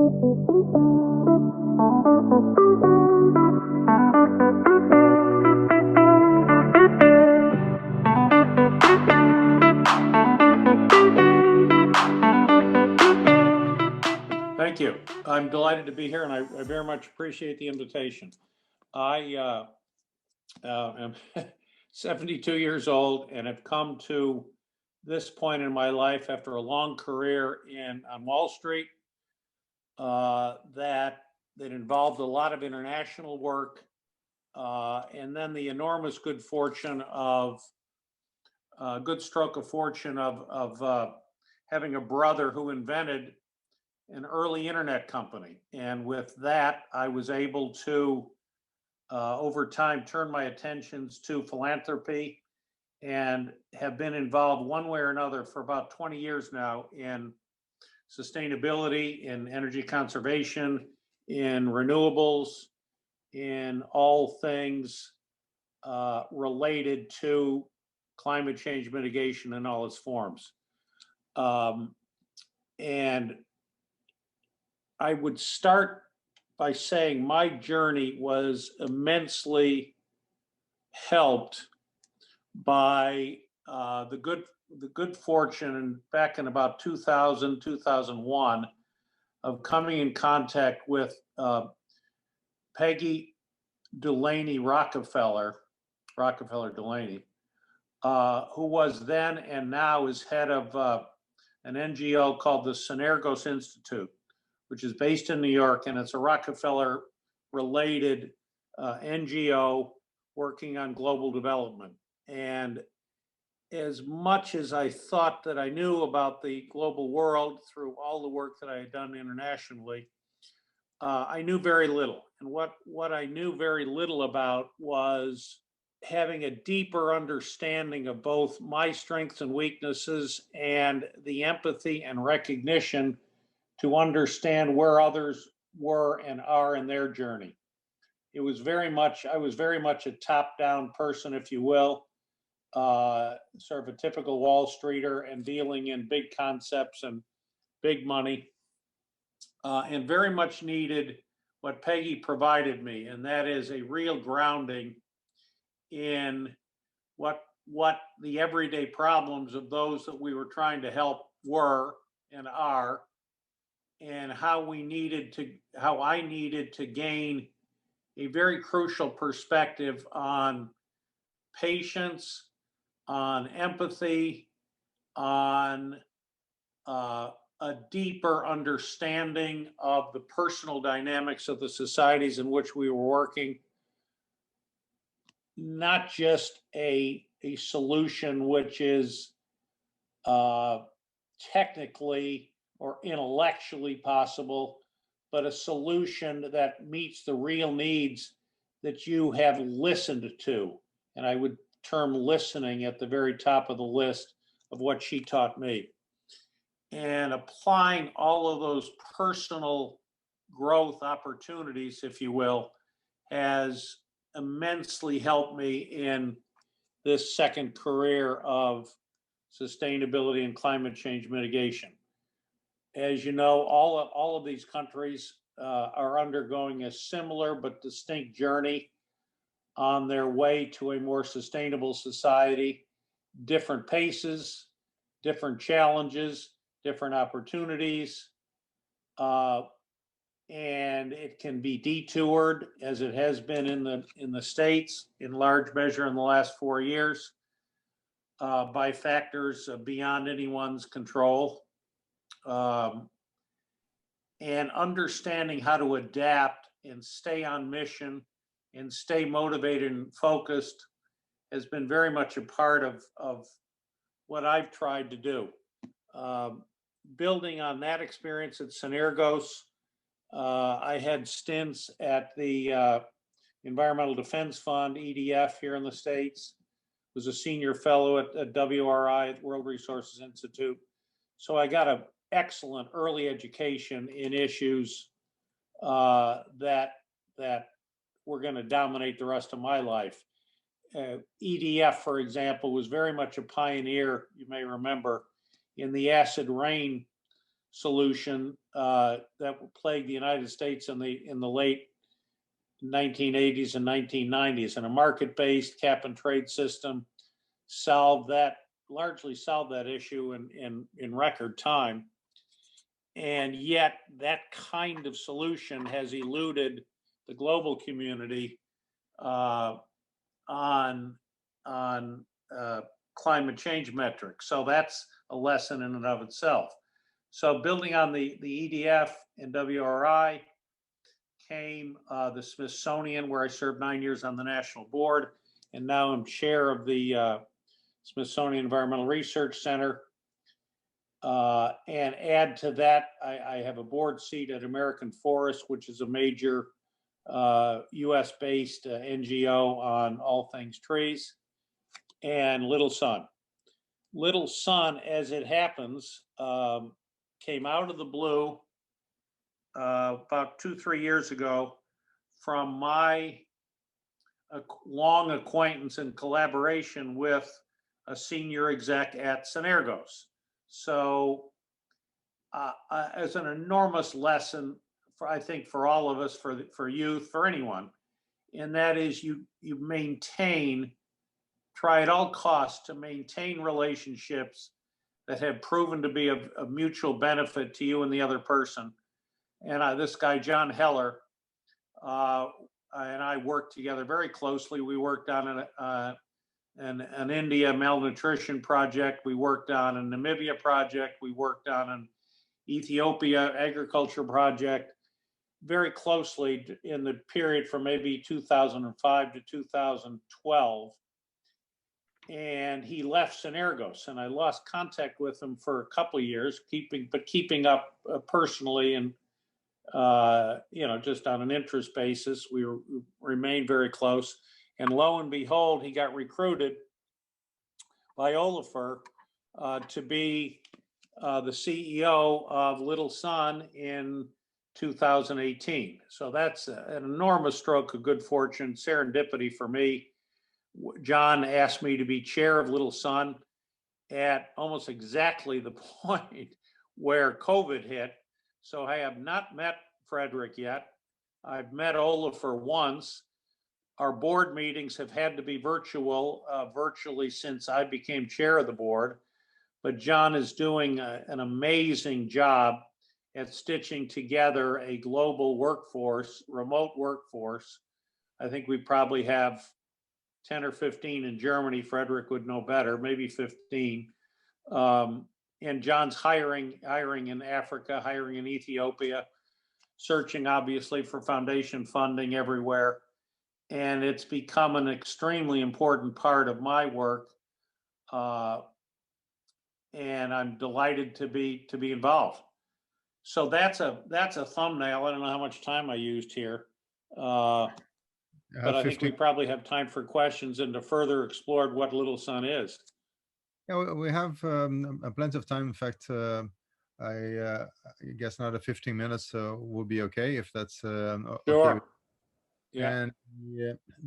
Thank you. I'm delighted to be here, and I very much appreciate the invitation. I am 72 years old and have come to this point in my life after a long career on Wall Street that involved a lot of international work, and then the enormous good fortune of good stroke of fortune of having a brother who invented an early internet company. And with that, I was able to, over time, turn my attentions to philanthropy and have been involved one way or another for about 20 years now in sustainability, in energy conservation, in renewables, in all things related to climate change mitigation in all its forms. And I would start by saying my journey was immensely helped by the good fortune back in about 2000, 2001 of coming in contact with Peggy Delaney Rockefeller Delaney, who was then and now is head of an NGO called the Synergos Institute, which is based in New York, and it's a Rockefeller-related NGO working on global development. And as much as I thought that I knew about the global world through all the work that I had done internationally, I knew very little. And what I knew very little about was having a deeper understanding of both my strengths and weaknesses and the empathy and recognition to understand where others were and are in their journey. I was very much a top-down person, if you will, sort of a typical Wall Streeter and dealing in big concepts and big money, and very much needed what Peggy provided me, and that is a real grounding in what the everyday problems of those that we were trying to help were and are, and how I needed to gain a very crucial perspective on patience, on empathy, on a deeper understanding of the personal dynamics of the societies in which we were working, not just a solution which is technically or intellectually possible, but a solution that meets the real needs that you have listened to. And I would term listening at the very top of the list of what she taught me. And applying all of those personal growth opportunities, if you will, has immensely helped me in this second career of sustainability and climate change mitigation. As you know, all of these countries are undergoing a similar but distinct journey on their way to a more sustainable society. Different paces, different challenges, different opportunities, and it can be detoured, as it has been in the States in large measure in the last 4 years, by factors beyond anyone's control. And understanding how to adapt and stay on mission and stay motivated and focused has been very much a part of what I've tried to do. Building on that experience at Synergos, I had stints at the Environmental Defense Fund, EDF, here in the States. Was a senior fellow at WRI, at World Resources Institute. So I got an excellent early education in issues that were going to dominate the rest of my life. EDF, for example, was very much a pioneer, you may remember, in the acid rain solution that plagued the United States in the late 1980s and 1990s, and a market-based cap and trade system largely solved that issue in record time. And yet that kind of solution has eluded the global community on climate change metrics. So that's a lesson in and of itself. So building on the EDF and WRI came the Smithsonian, where I served 9 years on the national board, and now I'm chair of the Smithsonian Environmental Research Center. And add to that, I have a board seat at American Forest, which is a major US-based NGO on all things trees, and Little Sun. Little Sun, as it happens, came out of the blue about 2-3 years ago from my long acquaintance and collaboration with a senior exec at Synergos. So as an enormous lesson, I think for all of us, for youth, for anyone, and that is you try at all costs to maintain relationships that have proven to be of mutual benefit to you and the other person. And this guy, John Heller, and I worked together very closely. We worked on an India malnutrition project. We worked on a Namibia project. We worked on an Ethiopia agriculture project very closely in the period from maybe 2005 to 2012. And he left Synergos, and I lost contact with him for a couple of years, keeping up personally and just on an interest basis. We remained very close. And lo and behold, he got recruited by Olafur to be the CEO of Little Sun in 2018. So that's an enormous stroke of good fortune, serendipity for me. John asked me to be chair of Little Sun at almost exactly the point where COVID hit. So I have not met Frederick yet. I've met Olafur once. Our board meetings have had to be virtually since I became chair of the board. But John is doing an amazing job at stitching together a global workforce, remote workforce. I think we probably have 10 or 15 in Germany. Frederick would know better, maybe 15. And John's hiring in Africa, hiring in Ethiopia, searching obviously for foundation funding everywhere. And it's become an extremely important part of my work. And I'm delighted to be involved. So that's a thumbnail. I don't know how much time I used here. But I think we probably have time for questions and to further explore what Little Sun is. Yeah, we have plenty of time. In fact, I guess another 15 minutes will be okay, if that's Sure. okay. Yeah. And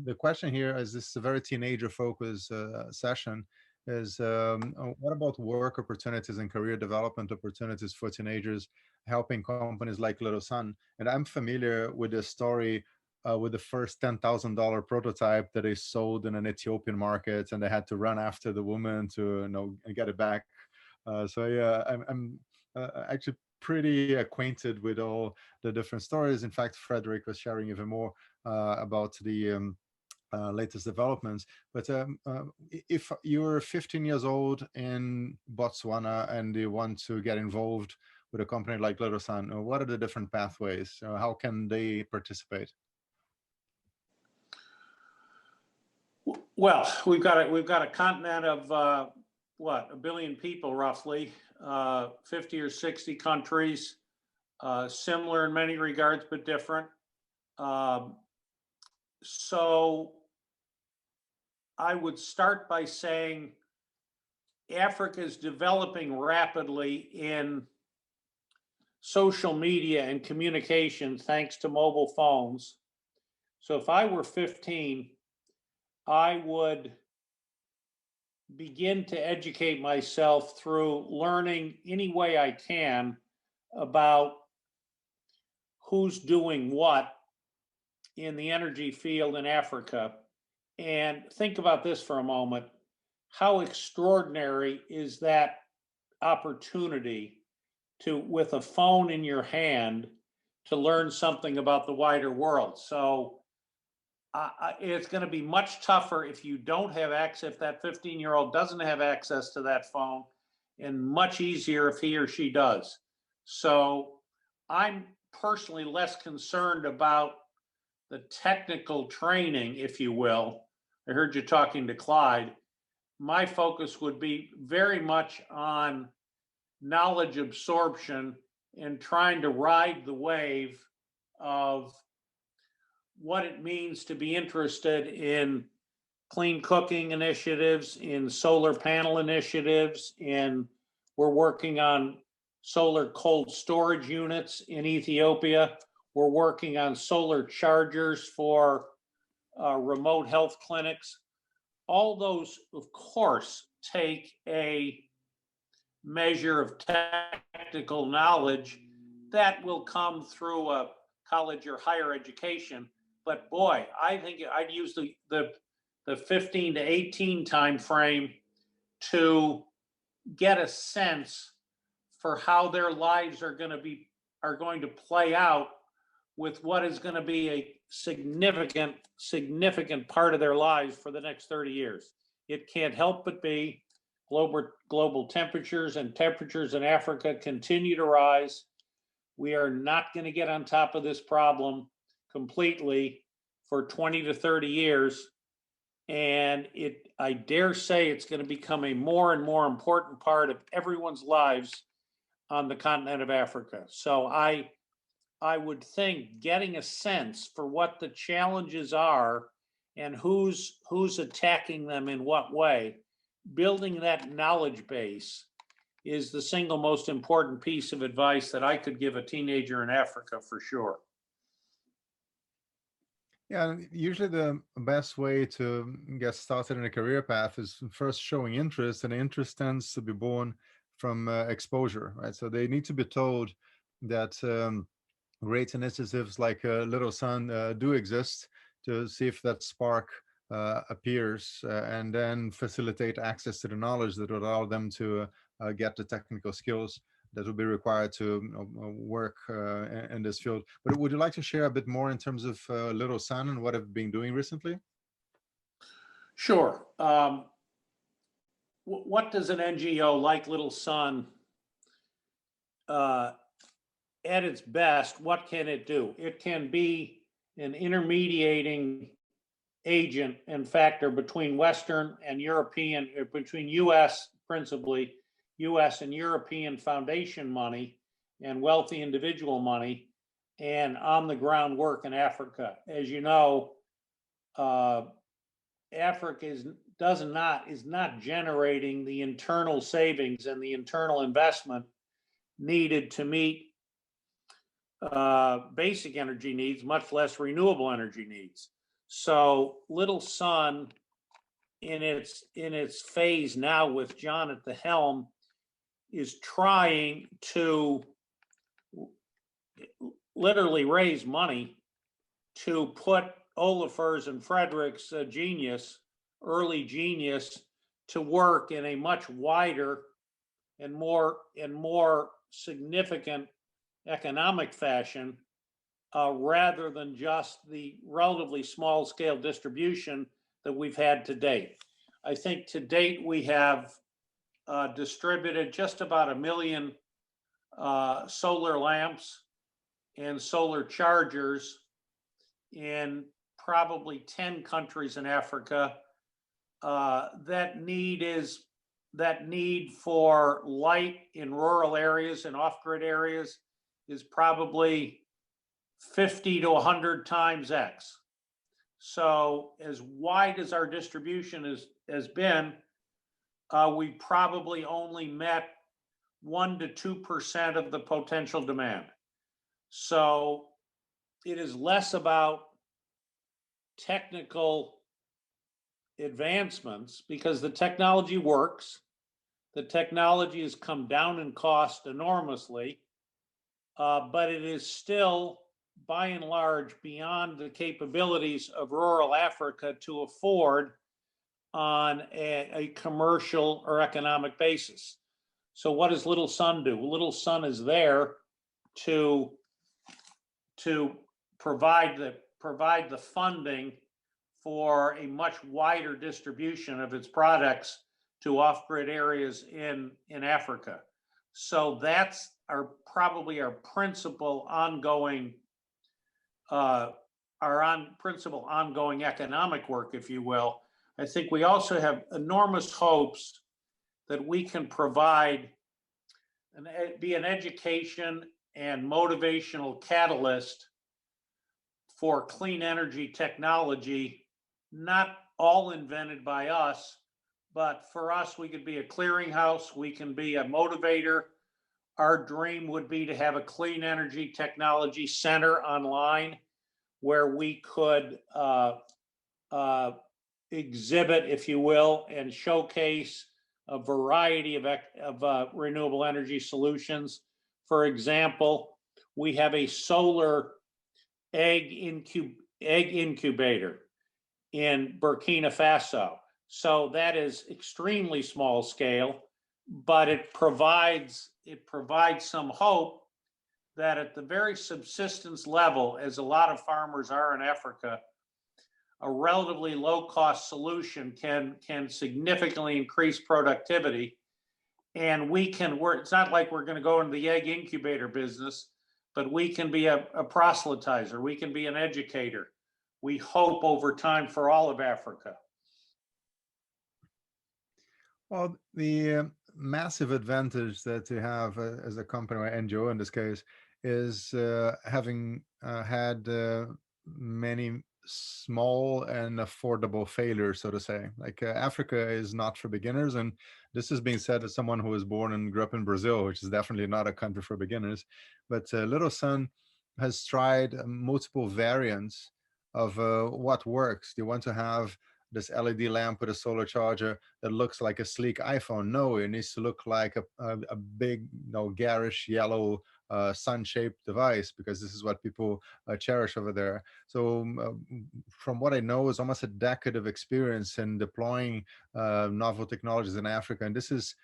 the question here is, this is a very teenager-focused session, is what about work opportunities and career development opportunities for teenagers, helping companies like Little Sun? And I'm familiar with the story with the first $10,000 prototype that they sold in an Ethiopian market, and they had to run after the woman to get it back. So yeah, I'm actually pretty acquainted with all the different stories. In fact, Frederick was sharing even more about the latest developments. But if you're 15 years old in Botswana and you want to get involved with a company like Little Sun, what are the different pathways? How can they participate? Well, we've got a continent of what, 1 billion people roughly, 50 or 60 countries, similar in many regards but different. So I would start by saying Africa is developing rapidly in social media and communication thanks to mobile phones. So if I were 15, I would begin to educate myself through learning any way I can about who's doing what in the energy field in Africa. And think about this for a moment. How extraordinary is that opportunity to, with a phone in your hand, to learn something about the wider world? So it's going to be much tougher if you don't have access, if that 15-year-old doesn't have access to that phone, and much easier if he or she does. So I'm personally less concerned about the technical training, if you will. I heard you talking to Clyde. My focus would be very much on knowledge absorption and trying to ride the wave of what it means to be interested in clean cooking initiatives, in solar panel initiatives, and we're working on solar cold storage units in Ethiopia. We're working on solar chargers for remote health clinics. All those, of course, take a measure of technical knowledge that will come through a college or higher education. But boy, I think I'd use the 15 to 18 time frame to get a sense for how their lives are going to play out with what is going to be a significant part of their lives for the next 30 years. It can't help but be global temperatures, and temperatures in Africa continue to rise. We are not going to get on top of this problem completely for 20 to 30 years. And I dare say it's going to become a more and more important part of everyone's lives on the continent of Africa. So I would think getting a sense for what the challenges are and who's attacking them in what way, building that knowledge base is the single most important piece of advice that I could give a teenager in Africa for sure. Yeah, usually the best way to get started in a career path is first showing interest, and interest tends to be born from exposure, right? So they need to be told that great initiatives like Little Sun do exist, to see if that spark appears, and then facilitate access to the knowledge that would allow them to get the technical skills that will be required to work in this field. But would you like to share a bit more in terms of Little Sun and what have been doing recently? Sure. What does an NGO like Little Sun, at its best, what can it do? It can be an intermediating agent and factor between Western and European, between US, principally US and European foundation money and wealthy individual money, and on the ground work in Africa. As you know, Africa is not generating the internal savings and the internal investment needed to meet basic energy needs, much less renewable energy needs. So Little Sun, in its phase now with John at the helm, is trying to literally raise money to put Olafur's and Frederick's early genius, to work in a much wider and more significant economic fashion, rather than just the relatively small scale distribution that we've had to date. I think to date we have distributed just about 1 million solar lamps and solar chargers in probably 10 countries in Africa. That need for light in rural areas and off-grid areas is probably 50 to 100 times X. So as wide as our distribution has been, we probably only met 1 to 2% of the potential demand. So it is less about technical advancements, because the technology works. The technology has come down in cost enormously. but it is still, by and large, beyond the capabilities of rural Africa to afford on a commercial or economic basis. So what does Little Sun do? Little Sun is there to provide the funding for a much wider distribution of its products to off-grid areas in Africa. So that's probably our principal ongoing economic work, if you will. I think we also have enormous hopes that we can provide and be an education and motivational catalyst for clean energy technology, not all invented by us, but for us, we could be a clearinghouse, we can be a motivator. Our dream would be to have a clean energy technology center online where we could exhibit, if you will, and showcase a variety of renewable energy solutions. For example, we have a solar egg incubator in Burkina Faso. So that is extremely small scale, but it provides some hope that at the very subsistence level, as a lot of farmers are in Africa, a relatively low-cost solution can significantly increase productivity. And it's not like we're going to go into the egg incubator business, but we can be a proselytizer. We can be an educator. We hope over time for all of Africa. Well, the massive advantage that you have as a company or NGO in this case is having had many small and affordable failures, so to say. Like Africa is not for beginners, and this is being said as someone who was born and grew up in Brazil, which is definitely not a country for beginners. But Little Sun has tried multiple variants of what works. Do you want to have this LED lamp with a solar charger that looks like a sleek iPhone? No, it needs to look like a big, garish yellow sun-shaped device, because this is what people cherish over there. So from what I know, is almost a decade of experience in deploying novel technologies in Africa. And this is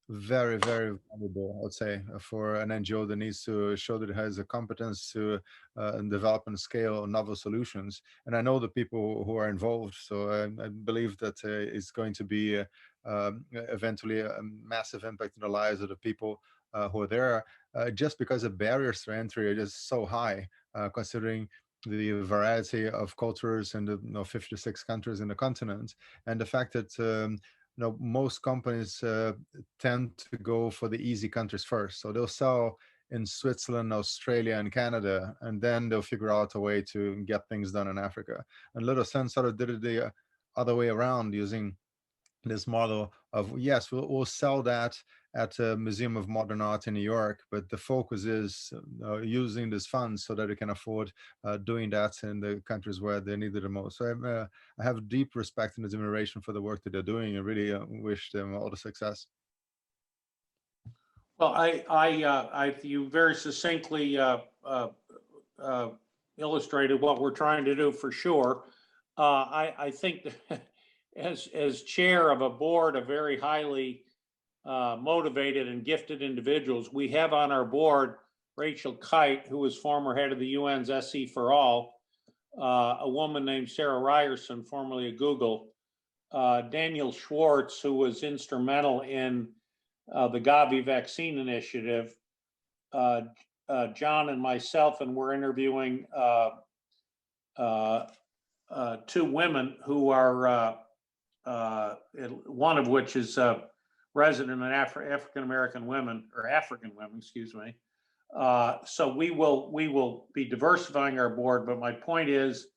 very, very valuable, I would say, for an NGO that needs to show that it has the competence to develop and scale novel solutions. And I know the people who are involved, so I believe that it's going to be eventually a massive impact in the lives of the people who are there, just because the barriers to entry are just so high, considering the variety of cultures in the 56 countries in the continent, and the fact that most companies tend to go for the easy countries first. So they'll sell in Switzerland, Australia, and Canada, and then they'll figure out a way to get things done in Africa. And Little Sun sort of did it the other way around, using this model of, yes, we'll sell that at a Museum of Modern Art in New York, but the focus is using this funds so that it can afford doing that in the countries where they need it the most. So I have deep respect and admiration for the work that they're doing, and really wish them all the success. Well, you very succinctly illustrated what we're trying to do for sure. I think that as chair of a board of very highly motivated and gifted individuals, we have on our board Rachel Kite, who was former head of the UN's SE for All, a woman named Sarah Ryerson, formerly of Google, Daniel Schwartz, who was instrumental in the Gavi vaccine initiative, John and myself, and we're interviewing two women who are, one of which is resident and African American women, or African women, excuse me. So we will be diversifying our board, but my point is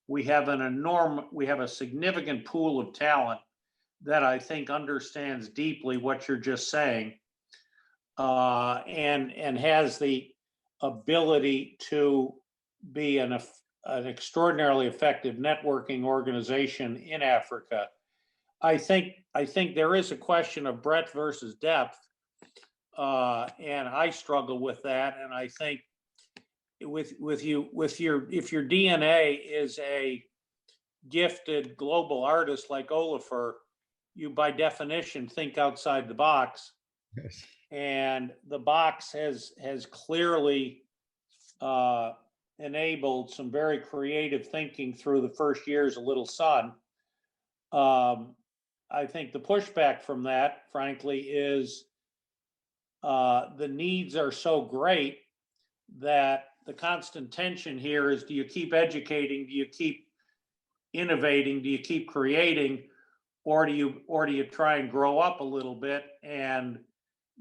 we have a significant pool of talent that I think understands deeply what you're just saying, and has the ability to be an extraordinarily effective networking organization in Africa. I think there is a question of breadth versus depth, and I struggle with that. And I think if your DNA is a gifted global artist like Olafur, you by definition think outside the box. Yes. And the box has clearly enabled some very creative thinking through the first years of Little Sun. I think the pushback from that, frankly, is the needs are so great that the constant tension here is, do you keep educating, do you keep innovating, do you keep creating, or do you try and grow up a little bit and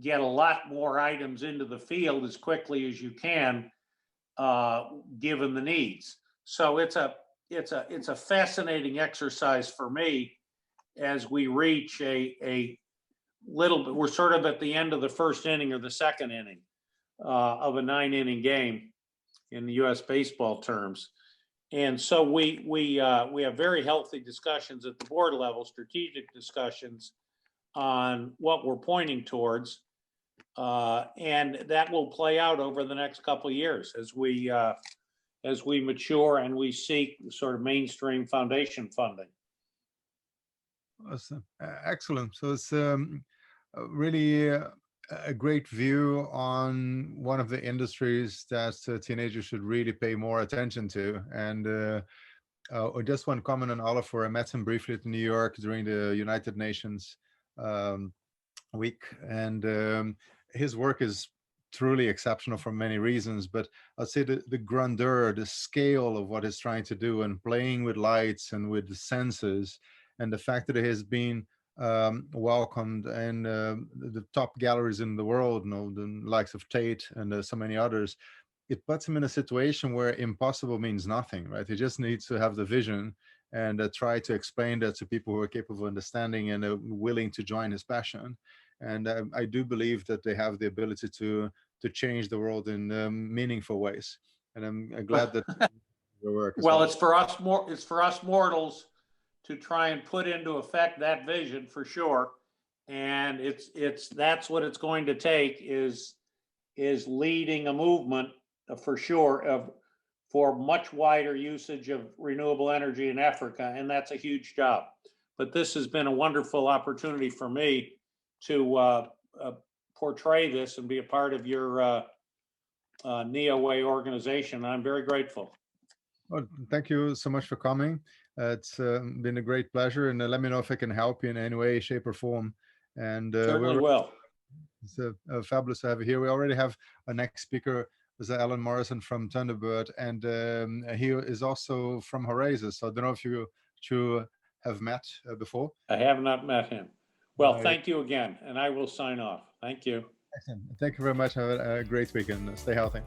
get a lot more items into the field as quickly as you can, given the needs. So it's a fascinating exercise for me as we reach a little bit. We're sort of at the end of the first inning or the second inning of a 9-inning game in the U.S. baseball terms. And so we have very healthy discussions at the board level, strategic discussions on what we're pointing towards, and that will play out over the next couple of years as we mature and we seek sort of mainstream foundation funding. Awesome. Excellent. So it's really a great view on one of the industries that teenagers should really pay more attention to. And just one comment on Olafur. I met him briefly in New York during the United Nations week, and his work is truly exceptional for many reasons, but I'd say the grandeur, the scale of what he's trying to do, and playing with lights and with the senses, and the fact that it has been welcomed and the top galleries in the world, the likes of Tate and so many others, it puts him in a situation where impossible means nothing, right? He just needs to have the vision and try to explain that to people who are capable of understanding and willing to join his passion. And I do believe that they have the ability to change the world in meaningful ways. And I'm glad that the work. Well, it's for us mortals to try and put into effect that vision for sure. And that's what it's going to take is leading a movement for sure for much wider usage of renewable energy in Africa, and that's a huge job. But this has been a wonderful opportunity for me to portray this and be a part of your NEOWAY organization. I'm very grateful. Well, thank you so much for coming. It's been a great pleasure, and let me know if I can help you in any way, shape, or form. And certainly will. It's fabulous to have you here. We already have our next speaker, was Alan Morrison from Thunderbird, and he is also from Horizon. So I don't know if you have met before. I have not met him. Well, thank you again, and I will sign off. Thank you. Excellent. Thank you very much. Have a great weekend. Stay healthy.